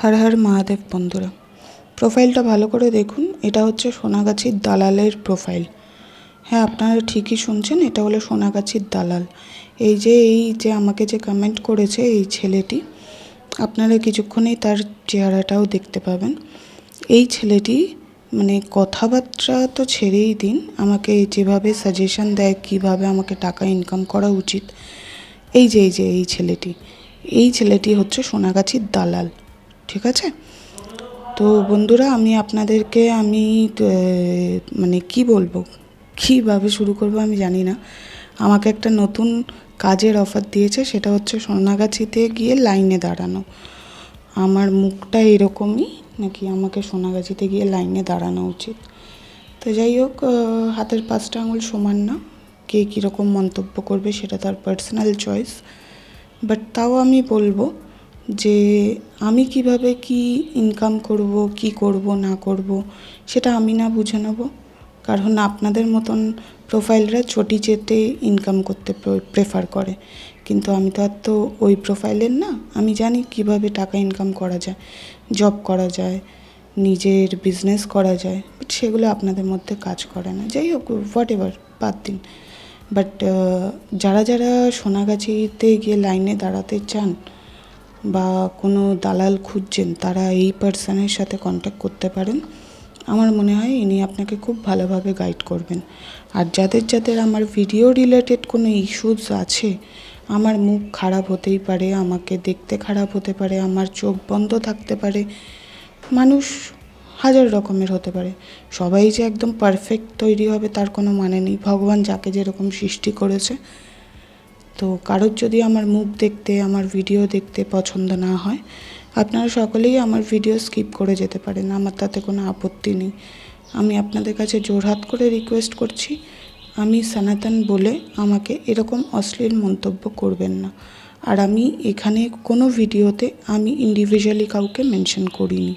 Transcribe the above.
হর হর মহাদেব বন্ধুরা, প্রোফাইলটা ভালো করে দেখুন। এটা হচ্ছে সোনাগাছির দালালের প্রোফাইল। হ্যাঁ, আপনারা ঠিকই শুনছেন, এটা হলো সোনাগাছির দালাল। এই যে আমাকে যে কমেন্ট করেছে এই ছেলেটি, আপনারা কিছুক্ষণেই তার চেহারাটাও দেখতে পাবেন। এই ছেলেটি মানে কথাবার্তা তো ছেড়েই দিন, আমাকে যেভাবে সাজেশন দেয় কীভাবে আমাকে টাকা ইনকাম করা উচিত, এই ছেলেটি হচ্ছে সোনাগাছির দালাল। ঠিক আছে? তো বন্ধুরা, আমি আপনাদেরকে মানে কি বলবো, কীভাবে শুরু করব আমি জানি না। আমাকে একটা নতুন কাজের অফার দিয়েছে, সেটা হচ্ছে সোনাগাছিতে গিয়ে লাইনে দাঁড়ানো। আমার মুখটা এরকমই নাকি আমাকে সোনাগাছিতে গিয়ে লাইনে দাঁড়ানো উচিত? তো যাই হোক, হাতের 5টা আঙুল সমান না, কে কীরকম মন্তব্য করবে সেটা তার পার্সোনাল চয়েস। বাট তাও আমি বলবো যে আমি কিভাবে কি ইনকাম করব, কি করব না করব সেটা আমি না বুঝে নেব। কারণ আপনাদের মতন প্রোফাইলরা চটি চেটে ইনকাম করতে প্রেফার করে, কিন্তু আমি তো ওই প্রোফাইলের না। আমি জানি কিভাবে টাকা ইনকাম করা যায়, জব করা যায়, নিজের বিজনেস করা যায়, বাট সেগুলো আপনাদের মধ্যে কাজ করে না। যাই হোক, হোয়াট এভার, বাদ দিন। বাট যারা সোনাগাছিতে গিয়ে লাইনে দাঁড়াতে চান বা কোনো দালাল খুঁজছেন, তারা এই পার্সনের সাথে কন্ট্যাক্ট করতে পারেন। আমার মনে হয় ইনি আপনাকে খুব ভালোভাবে গাইড করবেন। আর যাদের আমার ভিডিও রিলেটেড কোনো ইস্যুস আছে, আমার মুখ খারাপ হতেই পারে, আমাকে দেখতে খারাপ হতে পারে, আমার চোখ বন্ধ থাকতে পারে, মানুষ হাজার রকমের হতে পারে। সবাই যে একদম পারফেক্ট তৈরি হবে তার কোনো মানে নেই। ভগবান যাকে যেরকম সৃষ্টি করেছে। তো কারোর যদি আমার মুখ দেখতে, আমার ভিডিও দেখতে পছন্দ না হয়, আপনারা সকলেই আমার ভিডিও স্কিপ করে যেতে পারেন, আমার তাতে কোনো আপত্তি নেই। আমি আপনাদের কাছে জোরহাত করে রিকোয়েস্ট করছি, আমি সনাতন বলে আমাকে এরকম অশ্লীল মন্তব্য করবেন না। আর আমি এখানে কোনো ভিডিওতে আমি ইন্ডিভিজুয়ালি কাউকে মেনশন করিনি।